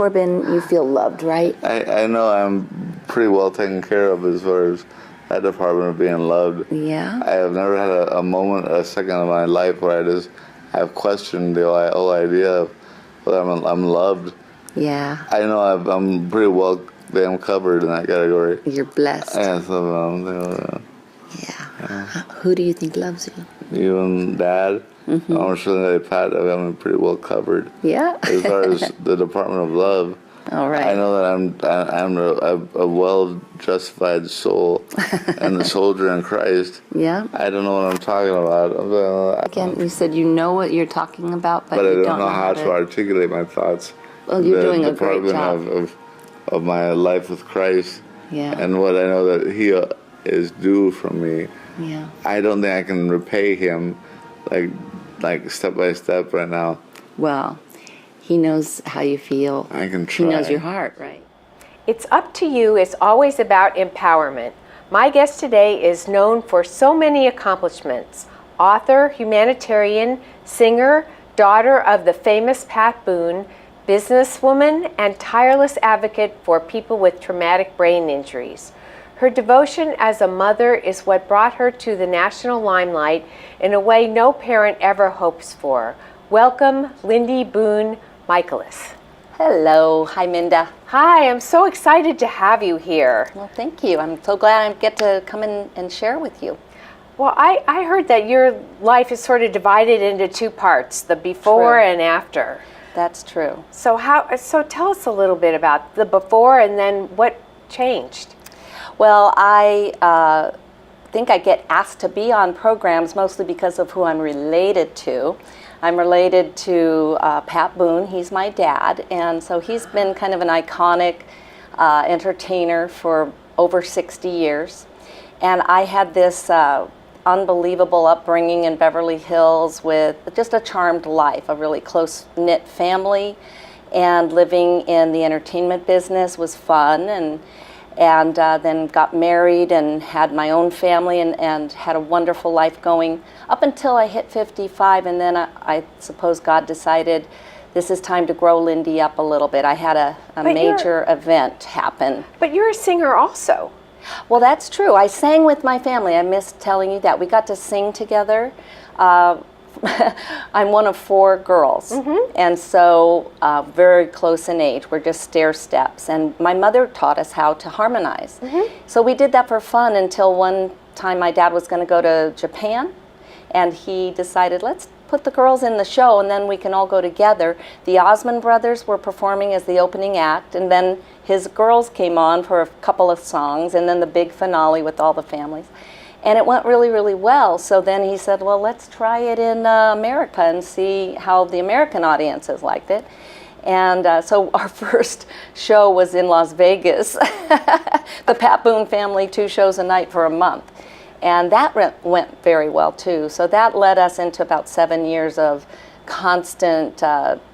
Corbin, you feel loved, right? I know I'm pretty well taken care of as far as that department of being loved. Yeah. I have never had a second of my life where I just have questioned the whole idea of whether I'm loved. Yeah. I know I'm pretty well damn covered in that category. You're blessed. Yeah, so, Yeah. Who do you think loves you? You and Dad. Mm-hmm. I'm sure that Pat, I'm pretty well covered. Yeah. As far as the Department of Love. All right. I know that I'm a well-justified soul and a soldier in Christ. Yeah. I don't know what I'm talking about. Again, you said you know what you're talking about, but I you don't know how to articulate my thoughts. Well, you're doing a great job. Of my life with Christ. Yeah. And what I know that He is due from me. Yeah. I don't think I can repay Him like step by step right now. Well, He knows how you feel. I can try. He knows your heart, right? It's up to you is always about empowerment. My guest today is known for so many accomplishments. Author, humanitarian, singer, daughter of the famous Pat Boone, businesswoman, and tireless advocate for people with traumatic brain injuries. Her devotion as a mother is what brought her to the national limelight in a way no parent ever hopes for. Welcome, Lindy Boone Michaelis. Hello. Hi, Minda. Hi, I'm so excited to have you here. Well, thank you. I'm so glad I get to come in and share with you. Well, I heard that your life is sort of divided into two parts, the before True. and after. That's true. So tell us a little bit about the before and then what changed. Well, I think I get asked to be on programs mostly because of who I'm related to. I'm related to Pat Boone. He's my dad, and so he's been kind of an iconic entertainer for over 60 years. And I had this unbelievable upbringing in Beverly Hills with just a charmed life, a really close-knit family, and living in the entertainment business was fun, and then got married and had my own family and had a wonderful life going up until I hit 55, and then I suppose God decided this is time to grow Lindy up a little bit. I had a major event happen. But you're a singer also. Well, that's true. I sang with my family. I missed telling you that. We got to sing together. I'm one of 4 girls, and so very close in age. We're just stair steps, and my mother taught us how to harmonize. So we did that for fun until one time my dad was going to go to Japan, and he decided, let's put the girls in the show and then we can all go together. The Osmond brothers were performing as the opening act, and then his girls came on for a couple of songs, and then the big finale with all the families. And it went really, really well. So then he said, well, let's try it in America and see how the American audiences liked it. And so our first show was in Las Vegas. The Pat Boone family, 2 shows a night for a month. And that went very well, too. So that led us into about 7 years of constant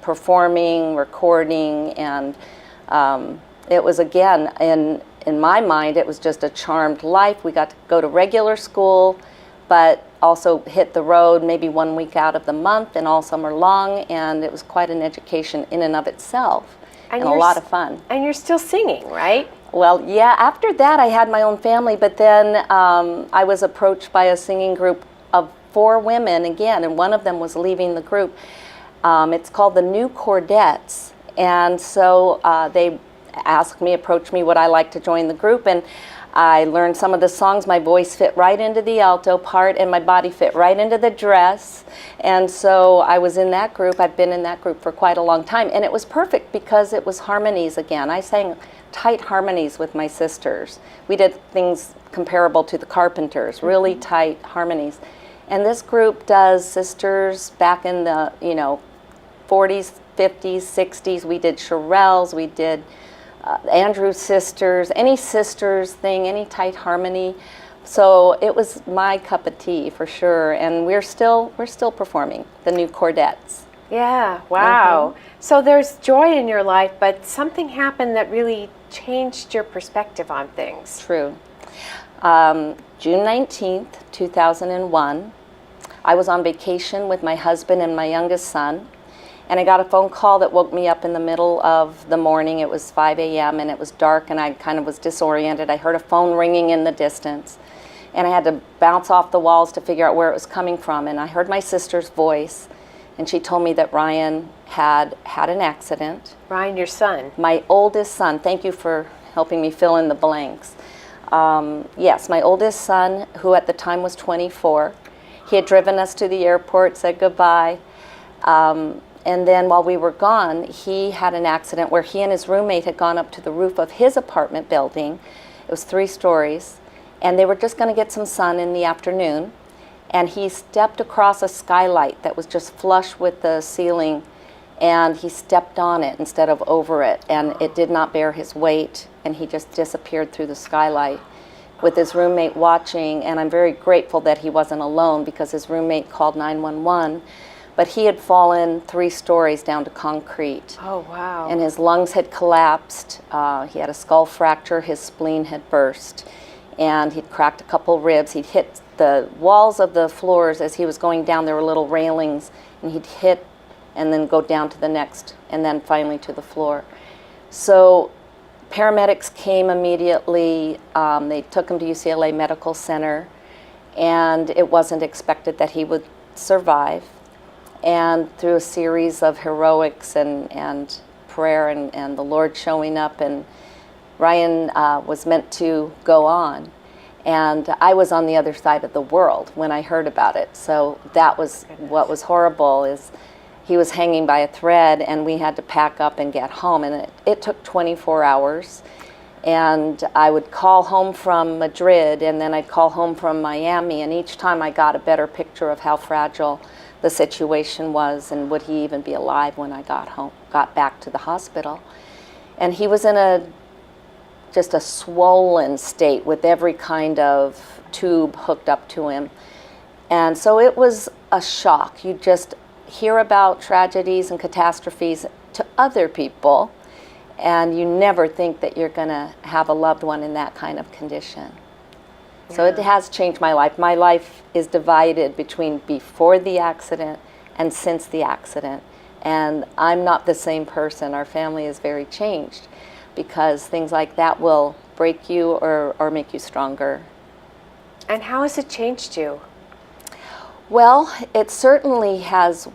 performing, recording, and it was, again, in my mind, it was just a charmed life. We got to go to regular school, but also hit the road maybe 1 week out of the month and all summer long, and it was quite an education in and of itself, and a lot of fun. And you're still singing, right? Well, yeah, after that I had my own family, but then I was approached by a singing group of 4 women again, and one of them was leaving the group. It's called the New Chordettes, and so they approached me would I like to join the group, and I learned some of the songs. My voice fit right into the alto part and my body fit right into the dress, and so I was in that group. I've been in that group for quite a long time, and it was perfect because it was harmonies again. I sang tight harmonies with my sisters. We did things comparable to the Carpenters, really tight harmonies. And this group does sisters back in the 40s, 50s, 60s. We did Shirelles, we did Andrew's sisters, any sisters thing, any tight harmony. So it was my cup of tea for sure, and we're still performing the New Chordettes. Yeah, wow. So there's joy in your life, but something happened that really changed your perspective on things. True. June 19th, 2001, I was on vacation with my husband and my youngest son, And I got a phone call that woke me up in the middle of the morning. It was 5 a.m. and it was dark and I kind of was disoriented. I heard a phone ringing in the distance and I had to bounce off the walls to figure out where it was coming from. And I heard my sister's voice and she told me that Ryan had an accident. Ryan, your son. My oldest son, thank you for helping me fill in the blanks. Yes, my oldest son, who at the time was 24, he had driven us to the airport, said goodbye. And then while we were gone, he had an accident where he and his roommate had gone up to the roof of his apartment building. It was 3 stories. And they were just going to get some sun in the afternoon. And he stepped across a skylight that was just flush with the ceiling. And he stepped on it instead of over it. And it did not bear his weight. And he just disappeared through the skylight with his roommate watching. And I'm very grateful that he wasn't alone because his roommate called 911. But he had fallen 3 stories down to concrete. Oh, wow. And his lungs had collapsed. He had a skull fracture. His spleen had burst. And he'd cracked a couple ribs. He'd hit the walls of the floors as he was going down. There were little railings. And he'd hit and then go down to the next and then finally to the floor. So paramedics came immediately. They took him to UCLA Medical Center. And it wasn't expected that he would survive. And through a series of heroics and prayer and the Lord showing up, and Ryan was meant to go on. And I was on the other side of the world when I heard about it. So that was what was horrible, is he was hanging by a thread and we had to pack up and get home. And it took 24 hours. And I would call home from Madrid and then I'd call home from Miami. And each time I got a better picture of how fragile the situation was and would he even be alive when I got back to the hospital. And he was in just a swollen state with every kind of tube hooked up to him. And so it was a shock. You just hear about tragedies and catastrophes to other people and you never think that you're going to have a loved one in that kind of condition. So it has changed my life. My life is divided between before the accident and since the accident. And I'm not the same person. Our family is very changed because things like that will break you or make you stronger. And how has it changed you? Well, it certainly has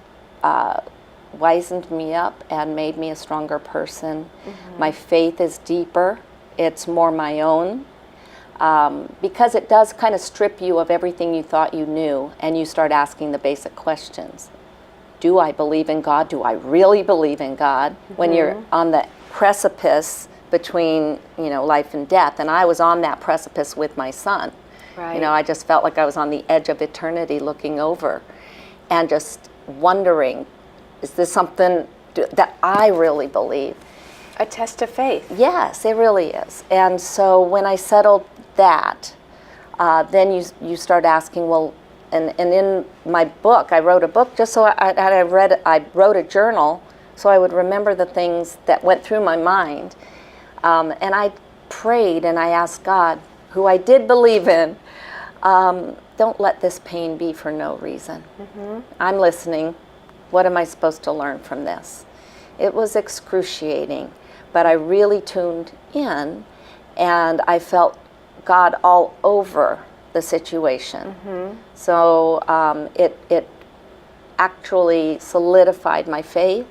wizened me up and made me a stronger person. Mm-hmm. My faith is deeper. It's more my own. Because it does kind of strip you of everything you thought you knew, and you start asking the basic questions. Do I believe in God? Do I really believe in God? Mm-hmm. When you're on the precipice between, life and death, and I was on that precipice with my son. Right. I just felt like I was on the edge of eternity looking over and just wondering, is this something that I really believe? A test of faith. Yes, it really is. And so when I settled that, then you start asking, well, and in my book, I wrote a book just so I wrote a journal so I would remember the things that went through my mind. And I prayed and I asked God, who I did believe in, don't let this pain be for no reason. Mm-hmm. I'm listening. What am I supposed to learn from this? It was excruciating, but I really tuned in and I felt God all over the situation. Mm-hmm. So it actually solidified my faith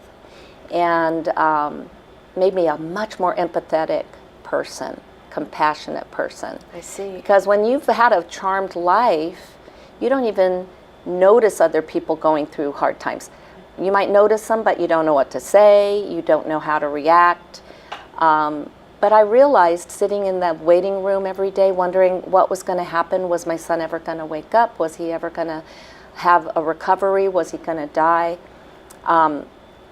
and made me a much more empathetic person, compassionate person. I see. Because when you've had a charmed life, you don't even notice other people going through hard times. You might notice them, but you don't know what to say, you don't know how to react. But I realized sitting in that waiting room every day wondering what was going to happen. Was my son ever going to wake up? Was he ever going to have a recovery? Was he going to die?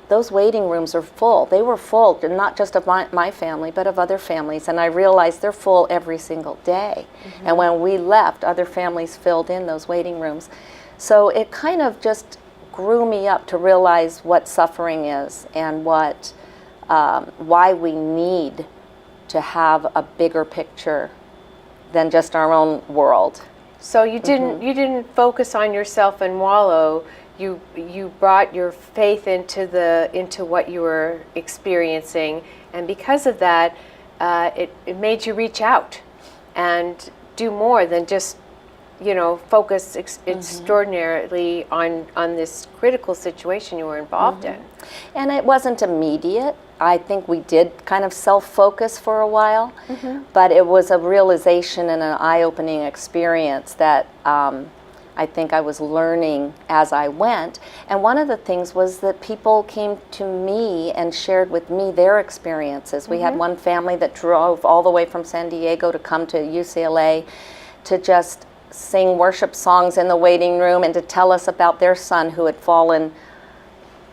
Those waiting rooms are full. They were full, not just of my family, but of other families. And I realized they're full every single day. Mm-hmm. And when we left, other families filled in those waiting rooms. So it kind of just grew me up to realize what suffering is and why we need to have a bigger picture than just our own world. So you didn't focus on yourself and wallow. you brought your faith into what you were experiencing, and because of that, it made you reach out and do more than just focus extraordinarily on this critical situation you were involved in. And it wasn't immediate. I think we did kind of self-focus for a while, but it was a realization and an eye-opening experience that I think I was learning as I went. And one of the things was that people came to me and shared with me their experiences. We had one family that drove all the way from San Diego to come to UCLA to just sing worship songs in the waiting room and to tell us about their son who had fallen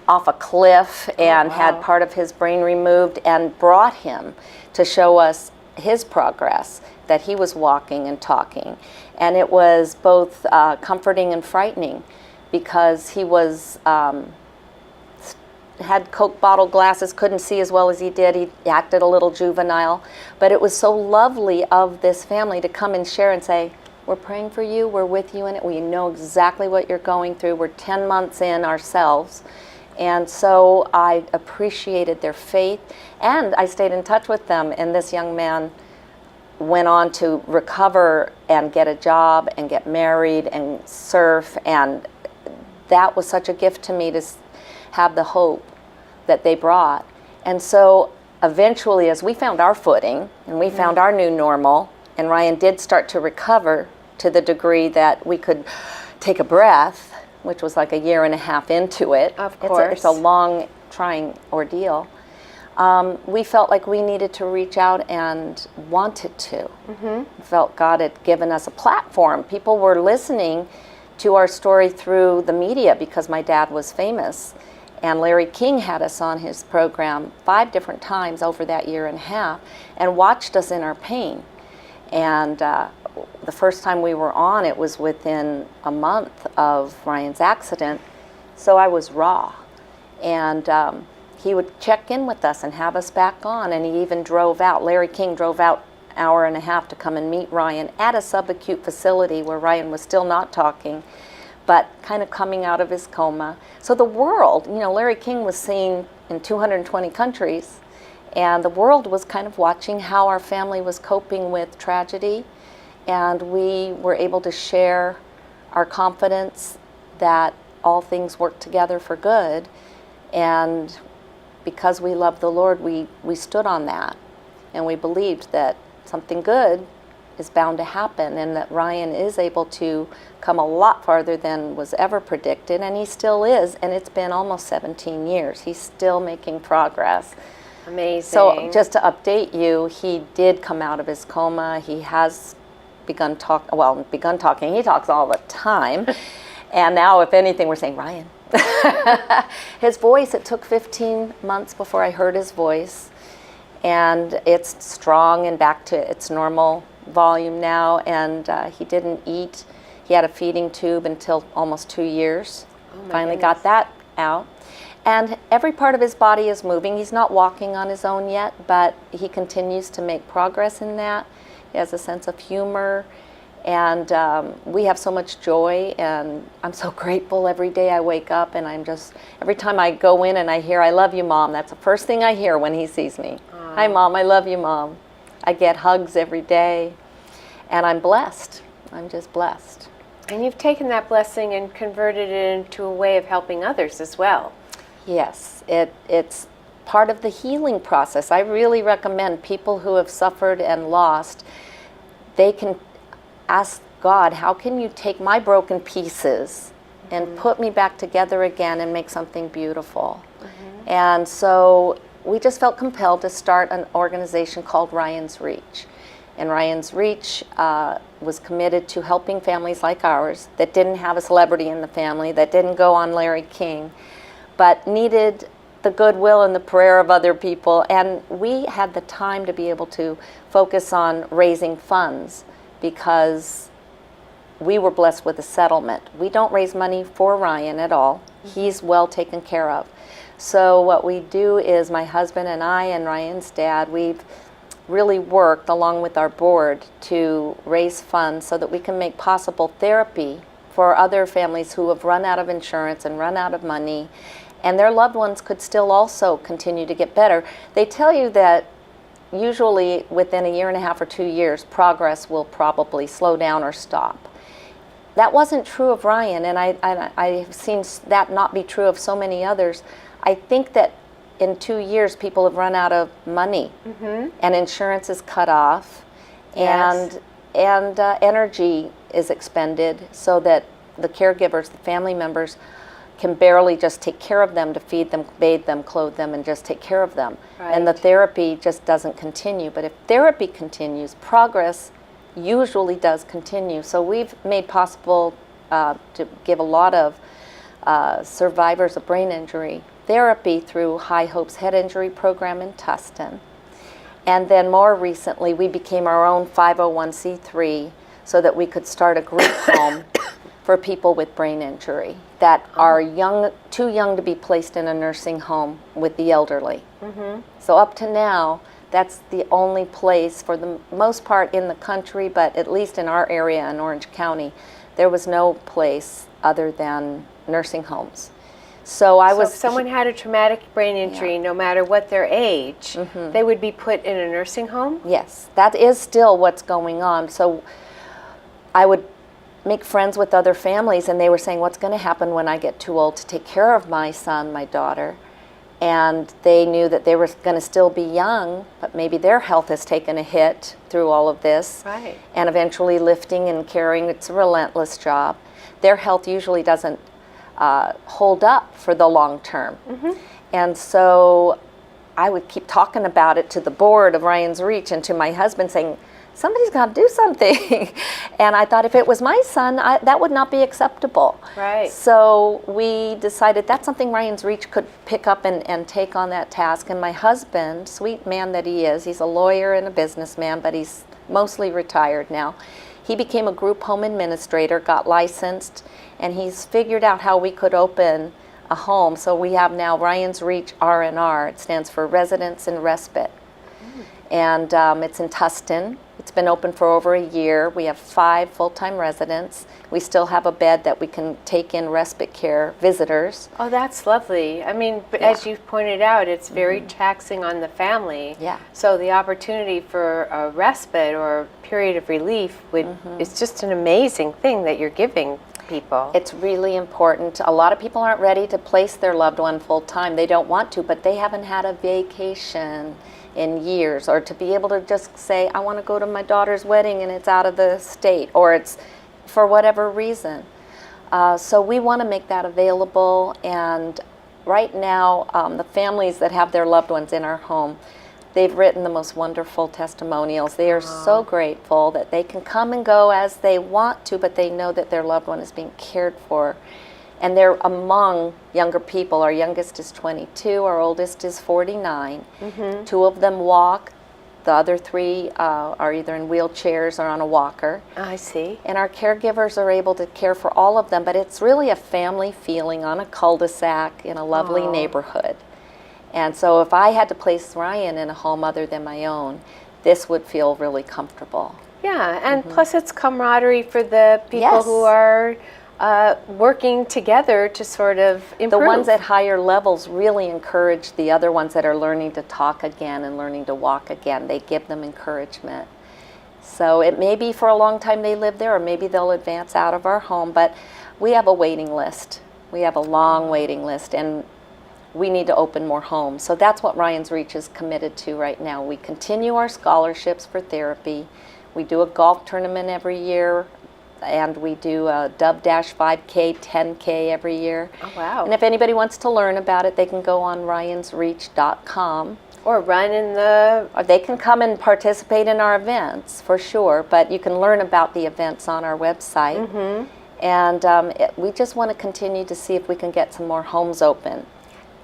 off a cliff and had part of his brain removed, and brought him to show us his progress, that he was walking and talking. And it was both comforting and frightening, because he was had Coke bottle glasses, couldn't see as well as he did. He acted a little juvenile. But it was so lovely of this family to come and share and say, we're praying for you, we're with you in it, we know exactly what you're going through. We're 10 months in ourselves. And so I appreciated their faith, and I stayed in touch with them. And this young man went on to recover and get a job and get married and surf, and that was such a gift to me to have the hope that they brought. And so eventually, as we found our footing and we found our new normal, and Ryan did start to recover to the degree that we could take a breath, which was like a year and a half into it. Of course. It's a long, trying ordeal. We felt like we needed to reach out and wanted to. Felt God had given us a platform. People were listening to our story through the media because my dad was famous. And Larry King had us on his program 5 different times over that year and a half and watched us in our pain. And the first time we were on, it was within a month of Ryan's accident. So I was raw. And he would check in with us and have us back on. And he even drove out, Larry King drove out an hour and a half to come and meet Ryan at a subacute facility where Ryan was still not talking, but kind of coming out of his coma. So the world, Larry King was seen in 220 countries, and the world was kind of watching how our family was coping with tragedy, and we were able to share our confidence that all things work together for good. And because we love the Lord, we stood on that, and we believed that something good is bound to happen, and that Ryan is able to come a lot farther than was ever predicted, and he still is, and it's been almost 17 years. He's still making progress. Amazing. So just to update you, he did come out of his coma. He has begun talking. He talks all the time. And now, if anything, we're saying, Ryan. His voice, it took 15 months before I heard his voice. And it's strong and back to its normal volume now. And he didn't eat. He had a feeding tube until almost 2 years. Finally got that out. And every part of his body is moving. He's not walking on his own yet, but he continues to make progress in that. He has a sense of humor, and we have so much joy, and I'm so grateful every day I wake up, and every time I go in and I hear, I love you, Mom, that's the first thing I hear when he sees me. Hi, Mom, I love you, Mom. I get hugs every day, and I'm blessed. I'm just blessed. And you've taken that blessing and converted it into a way of helping others as well. Yes, it's part of the healing process. I really recommend people who have suffered and lost, they can ask God, how can you take my broken pieces and put me back together again and make something beautiful? And so we just felt compelled to start an organization called Ryan's Reach. And Ryan's Reach was committed to helping families like ours that didn't have a celebrity in the family, that didn't go on Larry King, but needed the goodwill and the prayer of other people. And we had the time to be able to focus on raising funds because we were blessed with a settlement. We don't raise money for Ryan at all. He's well taken care of. So what we do is my husband and I and Ryan's dad, we've really worked along with our board to raise funds so that we can make possible therapy for other families who have run out of insurance and run out of money, and their loved ones could still also continue to get better. They tell you that usually within a year and a half or 2 years, progress will probably slow down or stop. That wasn't true of Ryan, and I've seen that not be true of so many others. I think that in 2 years, people have run out of money, and insurance is cut off, Yes. and energy is expended, so that the caregivers, the family members, can barely just take care of them, to feed them, bathe them, clothe them, and just take care of them. And the Right. therapy just doesn't continue. But if therapy continues, progress usually does continue. So we've made possible to give a lot of survivors of brain injury therapy through High Hopes Head Injury Program in Tustin. And then more recently, we became our own 501c3 so that we could start a group home for people with brain injury that are too young to be placed in a nursing home with the elderly. So up to now, that's the only place, for the most part in the country, but at least in our area in Orange County, there was no place other than nursing homes. So So if someone had a traumatic brain injury, no matter what their age, they would be put in a nursing home? Yes, that is still what's going on. So I would make friends with other families, and they were saying, what's going to happen when I get too old to take care of my son, my daughter? And they knew that they were going to still be young, but maybe their health has taken a hit through all of this. Right. And eventually lifting and carrying, it's a relentless job. Their health usually doesn't hold up for the long term. And so I would keep talking about it to the board of Ryan's Reach and to my husband, saying, somebody's got to do something. And I thought if it was my son, that would not be acceptable. Right. So we decided that's something Ryan's Reach could pick up and take on that task. And my husband, sweet man that he is, he's a lawyer and a businessman, but he's mostly retired now. He became a group home administrator, got licensed, and he's figured out how we could open a home. So we have now Ryan's Reach R&R. It stands for Residence and Respite. And it's in Tustin. It's been open for over a year. We have 5 full-time residents. We still have a bed that we can take in respite care visitors. Oh, that's lovely. I mean, as you pointed out, it's very taxing on the family. Yeah. So the opportunity for a respite or a period of relief is just an amazing thing that you're giving people. It's really important. A lot of people aren't ready to place their loved one full-time. They don't want to, but they haven't had a vacation in years, or to be able to just say, I want to go to my daughter's wedding and it's out of the state, or it's for whatever reason. So we want to make that available, and right now the families that have their loved ones in our home, they've written the most wonderful testimonials. They are so grateful that they can come and go as they want to, but they know that their loved one is being cared for. And they're among younger people. Our youngest is 22, our oldest is 49. 2 of them walk. The other 3 are either in wheelchairs or on a walker. I see. And our caregivers are able to care for all of them, but it's really a family feeling on a cul-de-sac in a lovely neighborhood. And so if I had to place Ryan in a home other than my own, this would feel really comfortable. Yeah, and plus it's camaraderie for the people Yes. who are working together to sort of improve. The ones at higher levels really encourage the other ones that are learning to talk again and learning to walk again. They give them encouragement. So it may be for a long time they live there, or maybe they'll advance out of our home, but we have a waiting list. We have a long waiting list, and we need to open more homes. So that's what Ryan's Reach is committed to right now. We continue our scholarships for therapy. We do a golf tournament every year, and we do a Dub-5K, 10K every year. Oh, wow. And if anybody wants to learn about it, they can go on ryansreach.com. Or run in the... Or they can come and participate in our events, for sure, but you can learn about the events on our website. And we just want to continue to see if we can get some more homes open.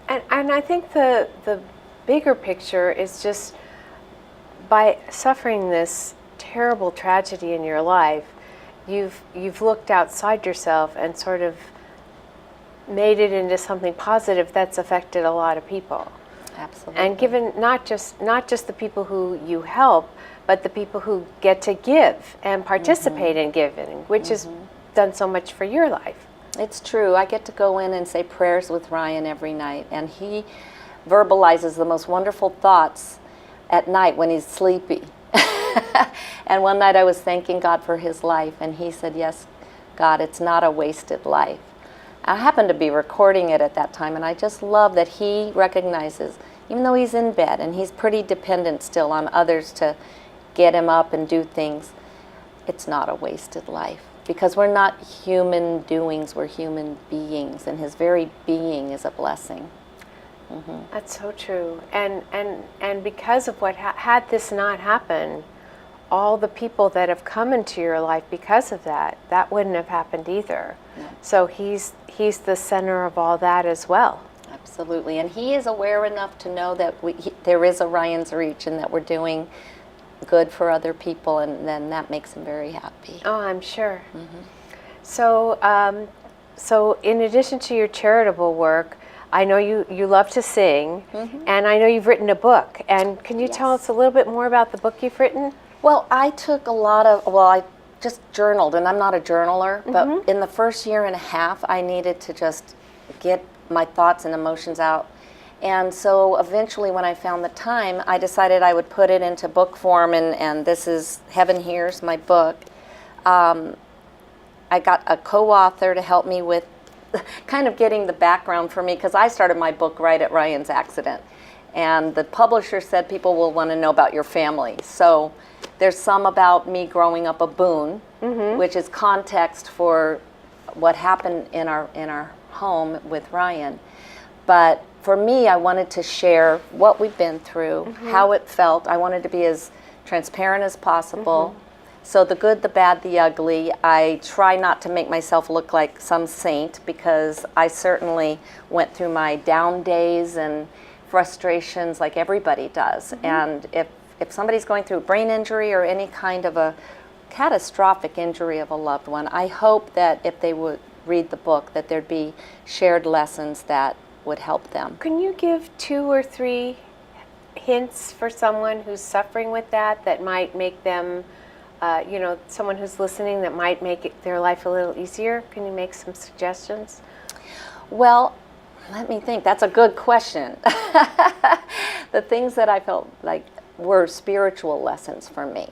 And I think the bigger picture is just by suffering this terrible tragedy in your life, you've looked outside yourself and sort of made it into something positive that's affected a lot of people. Absolutely. And given not just the people who you help, but the people who get to give and participate in giving, which is done so much for your life. It's true. I get to go in and say prayers with Ryan every night, and he verbalizes the most wonderful thoughts at night when he's sleepy. And one night I was thanking God for his life, and he said, "Yes, God, it's not a wasted life." I happened to be recording it at that time, and I just love that he recognizes, even though he's in bed and he's pretty dependent still on others to get him up and do things, it's not a wasted life. Because we're not human doings, we're human beings, and his very being is a blessing. That's so true. And because of what had this not happened, all the people that have come into your life because of that wouldn't have happened either. No. So he's the center of all that as well. Absolutely. And he is aware enough to know that there is a Ryan's Reach and that we're doing good for other people, and then that makes him very happy. Oh, I'm sure. So, so in addition to your charitable work, I know you love to sing, and I know you've written a book. And can you tell us a little bit more about the book you've written? Well, I took I just journaled, and I'm not a journaler, but in the first year and a half, I needed to just get my thoughts and emotions out. And so eventually when I found the time, I decided I would put it into book form, and this is Heaven Hears, my book. I got a co-author to help me with kind of getting the background for me, because I started my book right at Ryan's accident. And the publisher said people will want to know about your family. So there's some about me growing up a Boone, which is context for what happened in our home with Ryan. But for me, I wanted to share what we've been through, how it felt. I wanted to be as transparent as possible. So the good, the bad, the ugly. I try not to make myself look like some saint, because I certainly went through my down days and frustrations like everybody does. And if somebody's going through a brain injury or any kind of a catastrophic injury of a loved one, I hope that if they would read the book, that there'd be shared lessons that would help them. Can you give 2 or 3 hints for someone who's suffering with that might make them, someone who's listening, that might make their life a little easier? Can you make some suggestions? Well, let me think. That's a good question. The things that I felt like were spiritual lessons for me.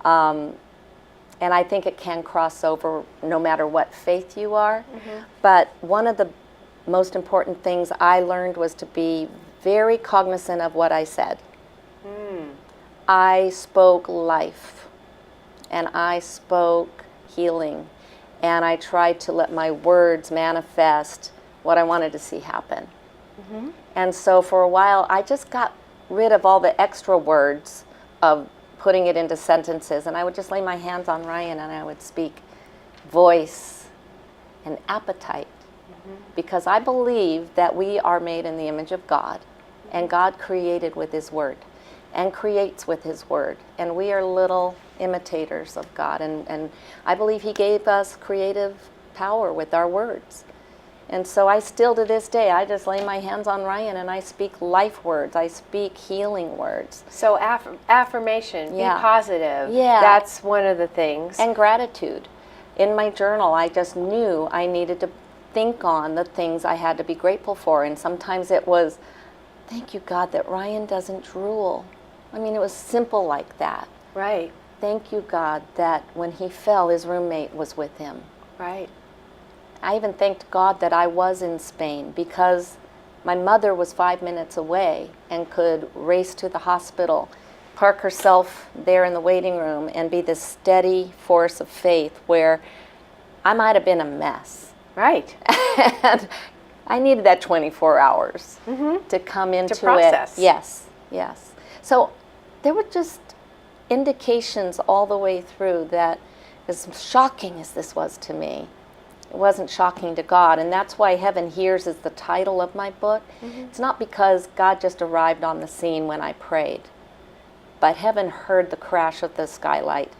And I think it can cross over no matter what faith you are. But one of the most important things I learned was to be very cognizant of what I said. I spoke life, and I spoke healing, and I tried to let my words manifest what I wanted to see happen. And so for a while, I just got rid of all the extra words of putting it into sentences, and I would just lay my hands on Ryan and I would speak voice and appetite, because I believe that we are made in the image of God, and God created with His Word and creates with His Word, and we are little imitators of God, and I believe He gave us creative power with our words. And so I still, to this day, I just lay my hands on Ryan and I speak life words. I speak healing words. So affirmation, be positive. Yeah. That's one of the things. And gratitude. In my journal, I just knew I needed to think on the things I had to be grateful for. And sometimes it was, thank you, God, that Ryan doesn't drool. I mean, it was simple like that. Right. Thank you, God, that when he fell, his roommate was with him. Right. I even thanked God that I was in Spain, because my mother was 5 minutes away and could race to the hospital, park herself there in the waiting room, and be this steady force of faith where I might have been a mess. Right. And I needed that 24 hours to come into to process. it. Yes, yes. So there were just indications all the way through that, as shocking as this was to me, it wasn't shocking to God. And that's why Heaven Hears is the title of my book. It's not because God just arrived on the scene when I prayed, but heaven heard the crash of the skylight.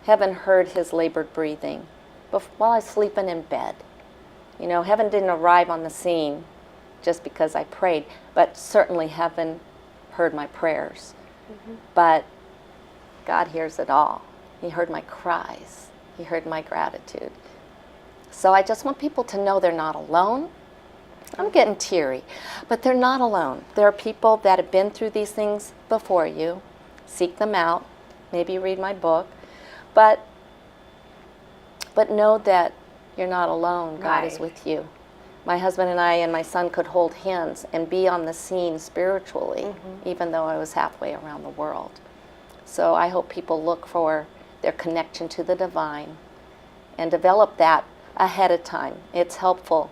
Heaven heard his labored breathing while I was sleeping in bed. You know, heaven didn't arrive on the scene just because I prayed, but certainly heaven heard my prayers. But God hears it all. He heard my cries. He heard my gratitude. So I just want people to know they're not alone. I'm getting teary, but they're not alone. There are people that have been through these things before you. Seek them out. Maybe read my book. But know that you're not alone. God is with you. My husband and I and my son could hold hands and be on the scene spiritually, even though I was halfway around the world. So I hope people look for their connection to the divine and develop that ahead of time. It's helpful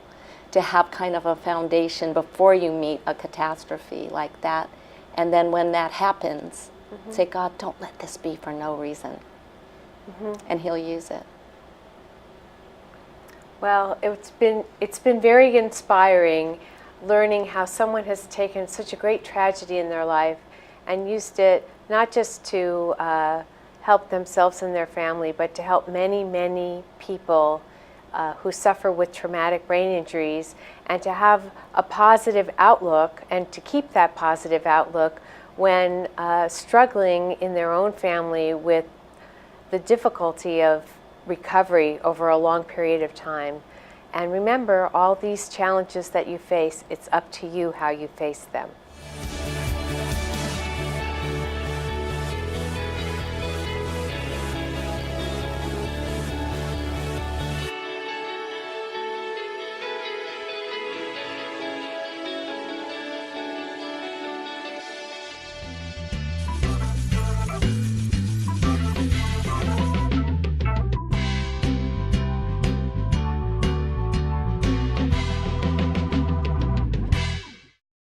to have kind of a foundation before you meet a catastrophe like that. And then when that happens, say, God, don't let this be for no reason. And He'll use it. Well, it's been very inspiring learning how someone has taken such a great tragedy in their life and used it not just to help themselves and their family, but to help many, many people who suffer with traumatic brain injuries, and to have a positive outlook and to keep that positive outlook when struggling in their own family with the difficulty of recovery over a long period of time. And remember, all these challenges that you face, it's up to you how you face them.